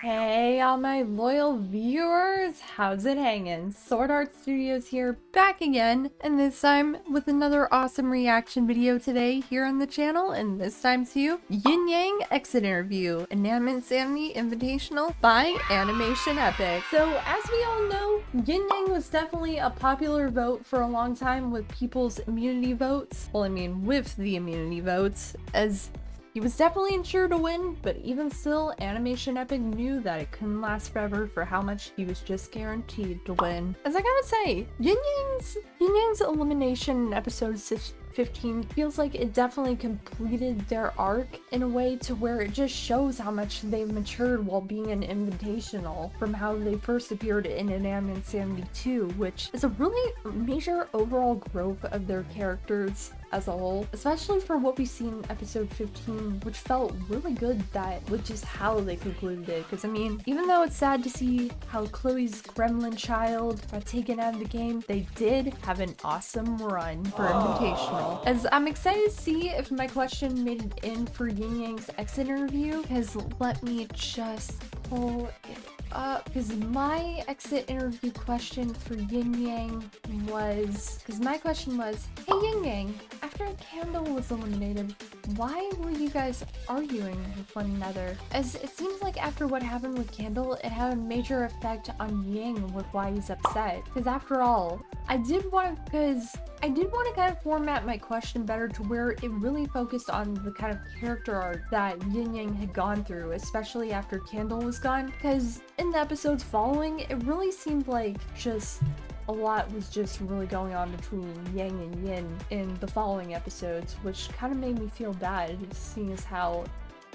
Hey, all my loyal viewers, how's it hanging? SwordHeartStudios here, back again, and this time with another awesome reaction video today here on the channel, and this time to Yin-Yang exit interview, Inanimate Insanity Invitational by Animation Epic. So, as we all know, Yin-Yang was definitely a popular vote for a long time with people's immunity votes. Well, I mean, with the immunity votes, as he was definitely insured to win, but even still, Animation Epic knew that it couldn't last forever for how much he was just guaranteed to win. As I gotta say, Yin-Yang's elimination in episode 15 feels like it definitely completed their arc in a way to where it just shows how much they've matured while being an invitational from how they first appeared in Inanimate Insanity 2, which is a really major overall growth of their characters as a whole, especially for what we see in episode 15, which felt really good with just how they concluded it. Because I mean, even though it's sad to see how Chloe's gremlin child got taken out of the game, they did have an awesome run for Invitational. As I'm excited to see if my question made it in for Yin-Yang's exit interview, because let me just pull it up, because my exit interview question for Yin-Yang was, hey Yin-Yang, after Candle was eliminated, why were you guys arguing with one another? As it seems like after what happened with Candle, it had a major effect on Yang with why he's upset. Because after all, I did want to kind of format my question better to where it really focused on the kind of character arc that Yin-Yang had gone through, especially after Candle was gone. Because in the episodes following, it really seemed like just a lot was just really going on between Yang and Yin in the following episodes, which kind of made me feel bad, seeing as how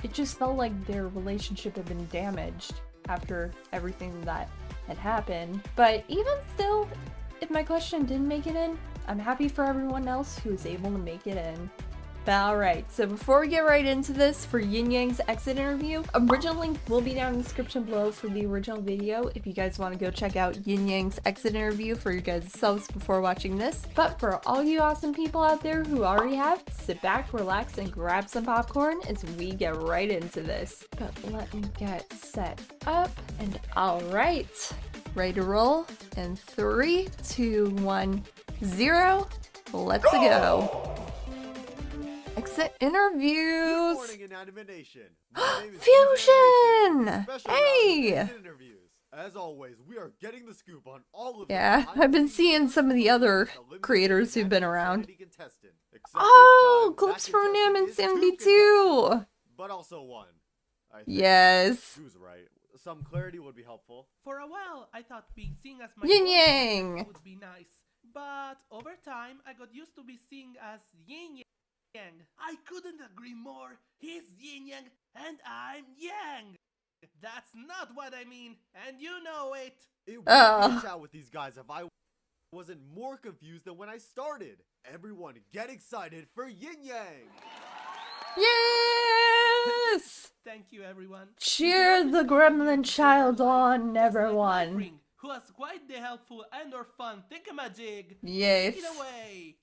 it just felt like their relationship had been damaged after everything that had happened. But even still, if my question didn't make it in, I'm happy for everyone else who was able to make it in. Alright, so before we get right into this for Yin-Yang's exit interview, original link will be down in the description below for the original video if you guys want to go check out Yin-Yang's exit interview for your guys' selves before watching this. But for all you awesome people out there who already have, sit back, relax, and grab some popcorn as we get right into this. But let me get set up, and alright, ready to roll in 3, 2, 1, 0. Let's go. Exit interviews. Fusion! Hey! As always, we are getting the scoop on all of Yeah, I've been seeing some of the other creators who've been around. Oh, clips from Inanimate Insanity 2! But also one. Yes. Who's right? Some clarity would be helpful. For a while, I thought being seen as my Yin-Yang would be nice. But over time, I got used to be seen as Yin-Yang. I couldn't agree more. He's Yin-Yang and I'm Yang. That's not what I mean, and you know it. It would be a chat with these guys if I wasn't more confused than when I started. Everyone get excited for Yin-Yang. Yes! Thank you, everyone. Cheer the gremlin child on, everyone. Who has quite the helpful and or fun thingamajig. Yes. Take it away.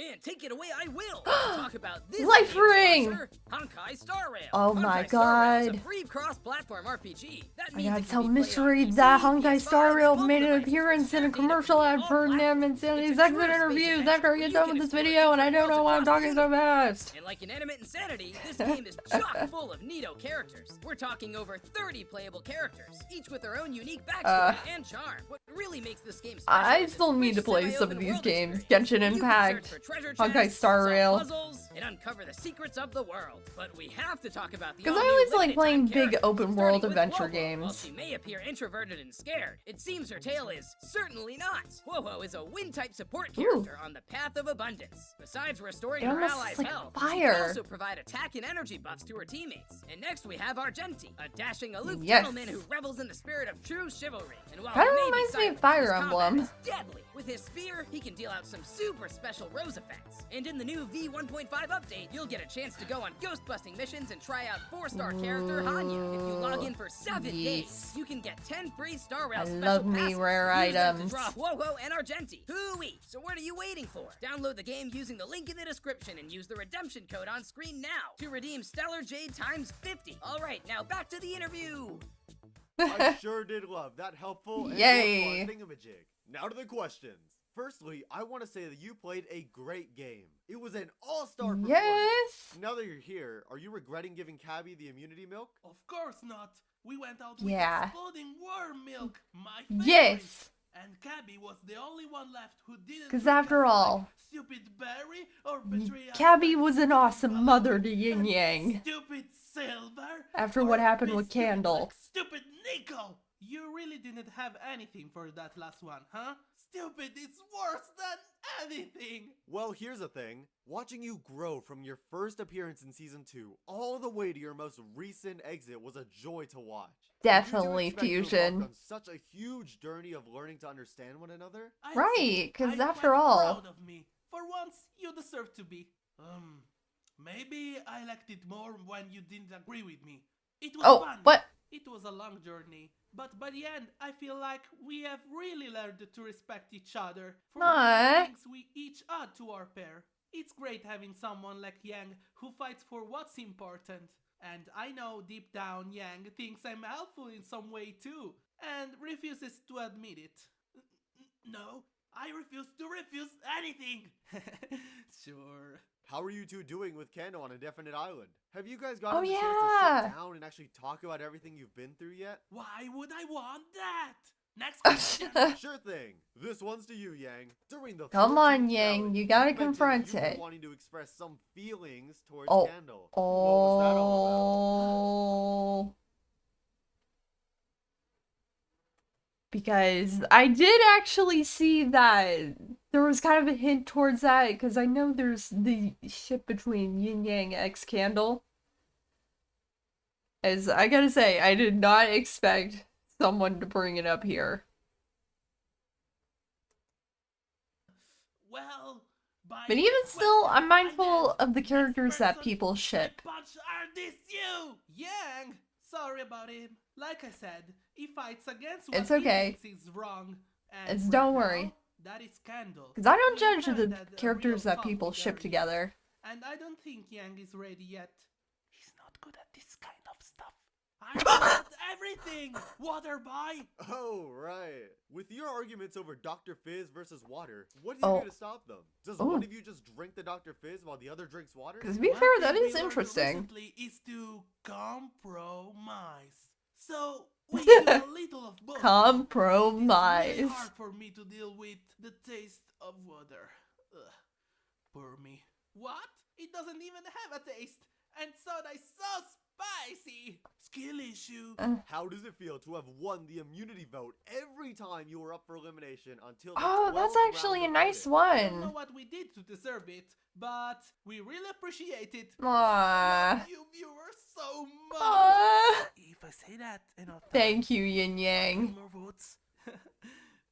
And take it away, I will. Talk about this Life Ring! sponsor, Honkai Star Rail. Oh my Honkai Star Rail god. is a free cross-platform RPG. That I means gotta it can tell be played Mystery on that PC, Honkai PS5, Star Rail and made an mobile appearance in a devices, commercial ad for Inanimate Insanity's exit interviews after I get done with this video, and I don't know why I'm talking so fast. And like Inanimate Insanity, this game is chock full of neato characters. We're talking over 30 playable characters, each with their own unique backstory and charm. What really makes this game special I is still its need to rich play some of semi-open these world games. experience. Genshin You can Impact, search for treasure Honkai chests, Star solve Rail. puzzles, and uncover the secrets of the world. But we have to talk about the Because I all-new always like limited playing time big characters, open world starting with adventure While games. she may appear introverted and scared, it seems her tale is certainly not. Wowo is a wind-type support character on the path of abundance. Besides restoring It her almost allies' is like health, she fire. can also provide attack and energy buffs to her teammates. And next we have Argenti, a dashing, aloof Yes. gentleman who revels in the spirit of true chivalry. And while Kinda he may be reminds me of silent, Fire his combat Emblem. is deadly. With his spear, he can deal out some super special rose effects. And in the new V1.5 update, you'll get a chance to go on ghost-busting missions and try out 4-star character Hanya. If you log in for 7 days, Yes. you can get 10 free Star Rail I special love me passes. rare Use them items. to draw Wowo and Argenti. Hooey! So what are you waiting for? Download the game using the link in the description and use the redemption code on screen now to redeem Stellar Jade times 50. All right, now back to the interview. I sure did love that helpful and Yay. fun thingamajig. Now to the questions. Firstly, I want to say that you played a great game. It was an all-star performance. Yes. Now that you're here, are you regretting giving Cabby the immunity milk? Of course not. We went out with Yeah. exploding worm milk, my favorite. Yes. And Cabby was the only one left who didn't. 'Cause drink after us all, like stupid berry or betray us Cabby like was an stupid awesome Baloo mother to and Yin-Yang. Stupid Silver. After or what happened be with stupid Candle. like stupid Nico. You really didn't have anything for that last one, huh? Stupid is worse than anything. Well, here's the thing. Watching you grow from your first appearance in Season 2 all the way to your most recent exit was a joy to watch. Definitely, Did you expect to Fusion. embark on such a huge journey of learning to understand one another? I'd Right, say 'cause I'm after quite all- proud of me. For once, you deserve to be. Maybe I liked it more when you didn't agree with me. It was Oh, fun. what? It was a long journey, but by the end, I feel like we have really learned to respect each other for the Aw. things we each add to our pair. It's great having someone like Yang who fights for what's important. And I know deep down Yang thinks I'm helpful in some way too, and refuses to admit it. No, I refuse to refuse anything. Sure. How are you two doing with Kano on a definite island? Have you guys gotten Oh, the chance to yeah. sit down and actually talk about everything you've been through yet? Why would I want that? Next question. Sure thing. This one's to you, Yang. During the Come on, 14th Yang, challenge, you gotta mentioned confront you were it. wanting to express some feelings towards Oh. Candle. What was that all about? Oh. Because I did actually see that there was kind of a hint towards that, because I know there's the ship between Yin-Yang X Candle. As I gotta say, I did not expect someone to bring it up here. Well, by But this even still, question, I'm mindful I guess of the next characters that person people ship. I punch are this you, Yang. Sorry about him. Like I said, he fights against what It's okay. he thinks is wrong. And It's right don't now, worry. that is Candle. Because I don't We judge heard the that a characters real that people couple ship earlier, together. And I don't think Yang is ready yet. He's not good at this kind of stuff. I want everything! Water boy! Oh, right. With your arguments over Dr. Fizz versus water, what do you Oh. do to stop them? Does Oh. one of you just drink the Dr. Fizz while the other drinks water? Because to be One fair, thing that we is learned interesting. recently is to compromise. So we do a little of both. It's really Compromise. hard for me to deal with the taste of water. Ugh. Poor me. What? It doesn't even have a taste. And soda is so spicy. Skill issue. How does it feel to have won the immunity vote every time you were up for elimination until the Oh, that's 12th actually a round of nice voting? I don't know one. what we did to deserve it, but we really appreciate it. Aww. Love you viewers so much. Aww. If I say that enough times, Thank you, Yin-Yang. more votes.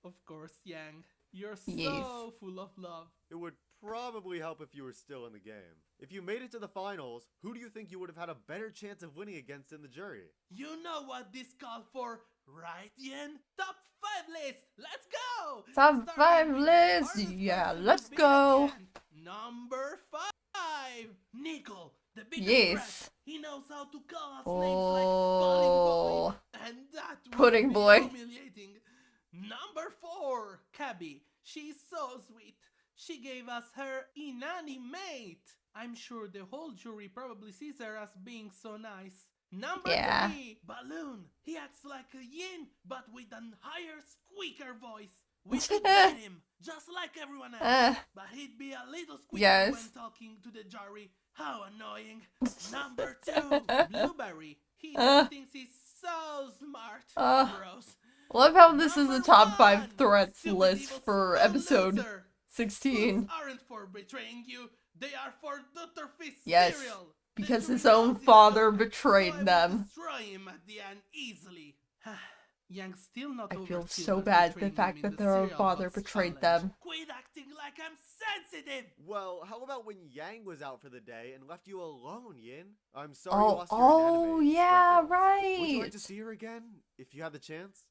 Of course, Yang. You're Yes. so full of love. It would probably help if you were still in the game. If you made it to the finals, who do you think you would have had a better chance of winning against in the jury? You know what this called for, right, Yen? Top 5 list. Let's go. Top Starting 5 with the list. hardest Yeah, person to let's beat go. again. Number 5, Nickel, the biggest Yes. brat. He knows how to call us names Oh. like Pudding Boy, and that would Pudding be Boy. humiliating. Number 4, Cabby. She's so sweet. She gave us her Inanimate. I'm sure the whole jury probably sees her as being so nice. Number Yeah. 3, Balloon. He acts like a yin, but with a higher squeaker voice. We could beat him, just like everyone else. But he'd be a little squeaky Yes. when talking to the jury. How annoying. Number 2, Blueberry. He just thinks he's so smart. Gross. Love how this is a Number top 5 1, threats Stupid list Evil for Slow episode Loser. 16. Fools aren't for betraying you. They are for Dr. Fizz Yes, cereal. because The his jury own knows his father number, betrayed so I will them. destroy him at the end easily. Yang still not I over feel Silver so bad the betraying fact him in that the their own cereal father box betrayed challenge. them. Quit acting like I'm sensitive. Well, how about when Yang was out for the day and left you alone, Yin? I'm sorry you Oh, lost your oh, Inanimate yeah, sprinkles. Would you like right. to see her again, if you had the chance?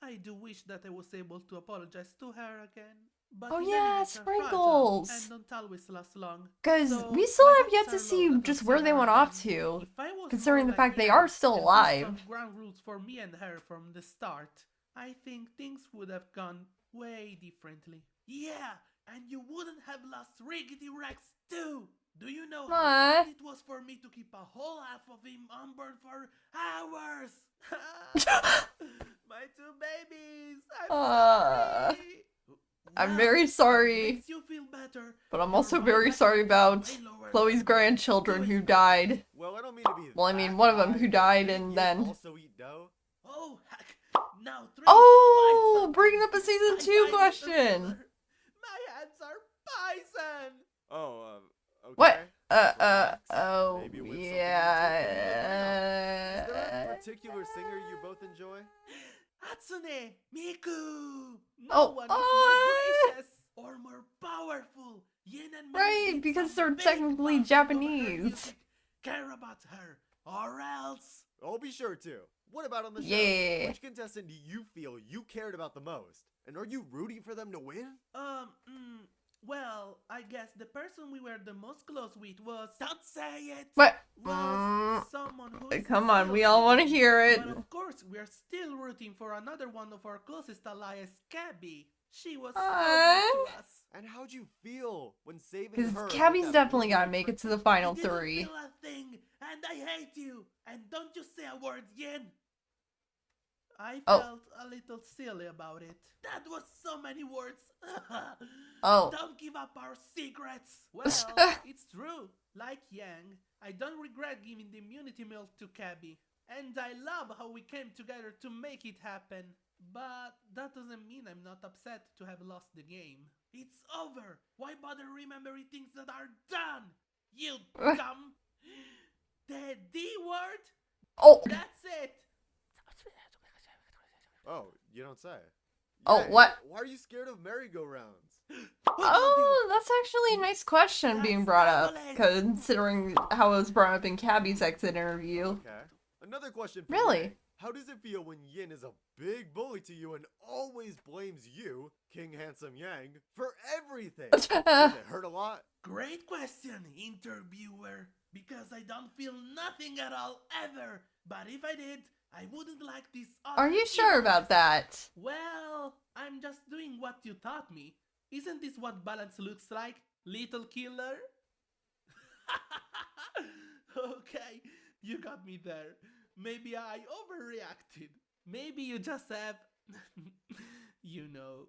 I do wish that I was able to apologize to her again. But Oh Inanimates yeah, are fragile Sprinkles! and don't always last long. Because So, we still my have hopes yet are to low see that just we'll where see they her went again. off to, If I was considering more the fact like they Yang are still and put alive. some ground rules for me and her from the start, I think things would have gone way differently. Yeah, and you wouldn't have lost Riggedy Rex too. Do you know how Aw. hard it was for me to keep a whole half of him unburned for hours? My two babies! I'm Aw. sorry! I'm Well, very if it sorry, makes you feel better, but I'm your also boy very Becky sorry is about way lower Chloe's than grandchildren do who it. died. Well, I don't mean to be Well, I mean, that one of them guy, who but died didn't and Yin then... also eat dough? Oh, heck. Now three Oh! points. Bringing up a season I 2 find it question! absurd. My hands are poison. Oh, okay. What? Relax. Oh, Maybe with something you yeah. take from the lineup. Is there a particular singer you both enjoy? Hatsune, Miku. No Oh, one is more gracious or more powerful. Yin and Ming Right, need because some they're big technically boss to cover her Japanese. music. Care about her, or else. I'll be sure to. What about on the show? Yeah. Which contestant do you feel you cared about the most? And are you rooting for them to win? Well, I guess the person we were the most close with was. Don't say it! What? Was someone who is Come on, still we all want to living. hear it. But of course, we're still rooting for another one of our closest allies, Cabby. She was so Aww. good to us. And how'd you feel when saving Because her? with Cabby's that definitely blue gotta make it to the I final didn't 3. feel a thing, and I hate you. And don't you say a word, Yin. I Oh. felt a little silly about it. That was so many words. Oh. Don't give up our secrets. Well, it's true. Like Yang, I don't regret giving the immunity milk to Cabby. And I love how we came together to make it happen. But that doesn't mean I'm not upset to have lost the game. It's over. Why bother remembering things that are done? You dumb. The D word? Oh. That's it. Oh, you don't say. Oh, Yang, what? Why are you scared of merry-go-rounds? Oh, that's actually a nice question being brought up, considering how it was brought up in Cabby's exit interview. Okay. Another question for Really? Yang. How does it feel when Yin is a big bully to you and always blames you, King Handsome Yang, for everything? Does it hurt a lot? Great question, interviewer. Because I don't feel nothing at all ever. But if I did, I wouldn't like this. Are you sure about that? Well, I'm just doing what you taught me. Isn't this what balance looks like, little killer? Okay, you got me there. Maybe I overreacted. Maybe you just have... you know.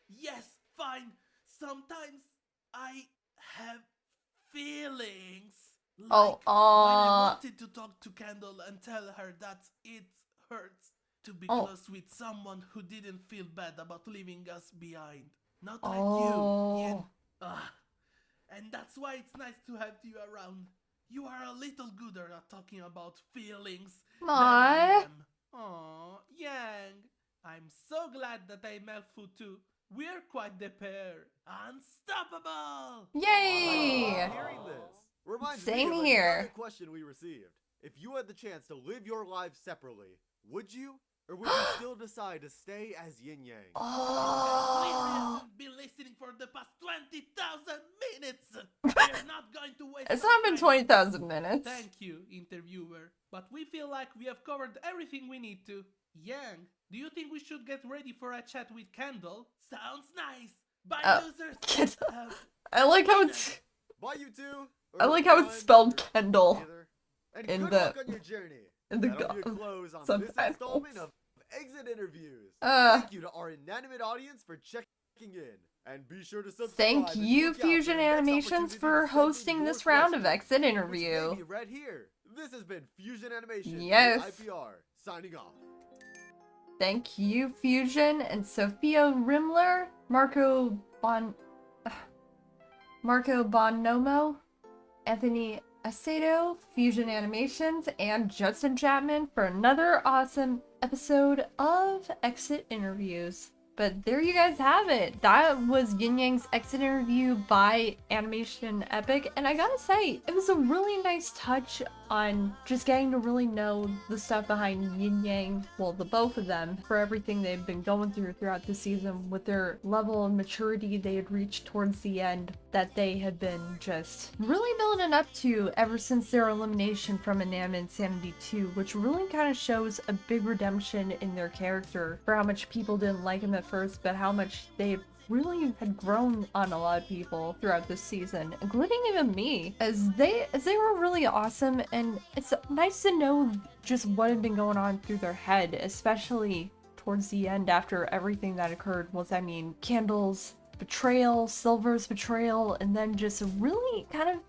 Yes, fine. Sometimes I have feelings. Like when I wanted to talk to Candle and tell her that it hurts to be close with someone who didn't feel bad about leaving us behind. Not like you, Yin. And that's why it's nice to have you around. You are a little gooder at talking about feelings than I am. Aww, Yang. I'm so glad that I met Futu. We're quite the pair. Unstoppable! Yay! Hearing this reminds Same me of here. another question we received. If you had the chance to live your lives separately, would you? Or would you still decide to stay as Yin-Yang? Oh. We've been listening for the past 20,000 minutes. We're not going to waste. It's our not been time. 20,000 minutes. Thank you, interviewer. But we feel like we have covered everything we need to. Yang, do you think we should get ready for a chat with Candle? Sounds nice. Bye, losers. I like how it's... Bye, you two. I like how it's spelled Kendall. Either. And In good the- luck on your journey. in the That'll be a go- close on this subtitles. installment of Exit Interviews. Uh. Thank you to our Inanimate audience for checking in. And be sure to subscribe. Thank and you, look out Fusion for the next Animations, opportunity to for send in hosting your this round of questions, Exit which Interview. may be read here. This has been Fusion Animation. Yes. IPR. Signing off. Thank you, Fusion and Sophia Rimler, Marco Bonomo, Anthony Aceto, Fusion Animations, and Justin Chapman for another awesome episode of Exit Interviews. But there you guys have it. That was Yin-Yang's exit interview by Animation Epic, and I gotta say, it was a really nice touch on just getting to really know the stuff behind Yin-Yang, well, the both of them, for everything they've been going through throughout the season with their level of maturity they had reached towards the end that they had been just really building up to ever since their elimination from Inanimate Insanity 2, which really kind of shows a big redemption in their character for how much people didn't like him at first, but how much they really had grown on a lot of people throughout this season, including even me, as they were really awesome. And it's nice to know just what had been going on through their head, especially towards the end after everything that occurred was, I mean, Candle's betrayal, Silver's betrayal, and then just really kind of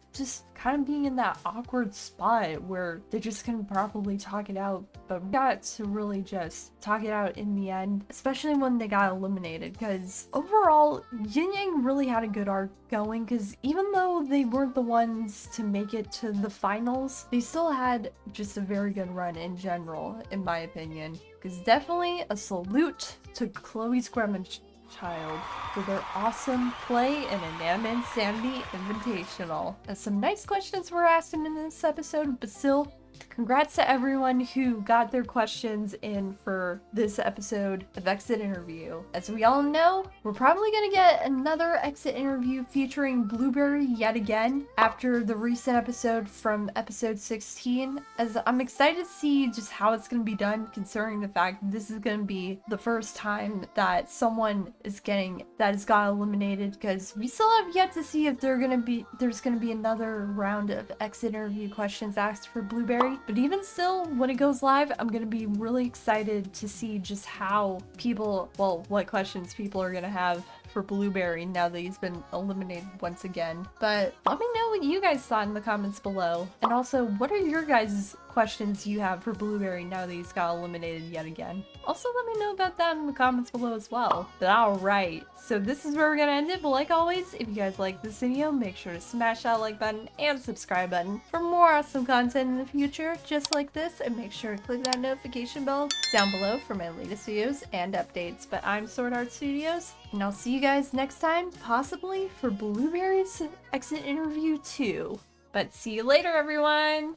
being in that awkward spot where they just couldn't properly talk it out, but we got to really just talk it out in the end, especially when they got eliminated, because overall, Yin-Yang really had a good arc going, because even though they weren't the ones to make it to the finals, they still had just a very good run in general, in my opinion, because definitely a salute to Chloe's Child for their awesome play in Inanimate Insanity Invitational. And some nice questions were asked in this episode, but still, congrats to everyone who got their questions in for this episode of Exit Interview. As we all know, we're probably gonna get another Exit Interview featuring Blueberry yet again after the recent episode from episode 16, as I'm excited to see just how it's gonna be done, considering the fact that this is gonna be the first time that someone has got eliminated, because we still have yet to see if there's gonna be another round of Exit Interview questions asked for Blueberry. But even still, when it goes live, I'm gonna be really excited to see just what questions people are gonna have for Blueberry now that he's been eliminated once again. But let me know what you guys thought in the comments below. And also, what are your guys' questions you have for Blueberry now that he's got eliminated yet again? Also, let me know about that in the comments below as well. But alright, so this is where we're gonna end it. But like always, if you guys like this video, make sure to smash that like button and subscribe button for more awesome content in the future just like this. And make sure to click that notification bell down below for my latest videos and updates. But I'm SwordHeartStudios, and I'll see you guys next time, possibly for Blueberry's Exit Interview 2. But see you later, everyone!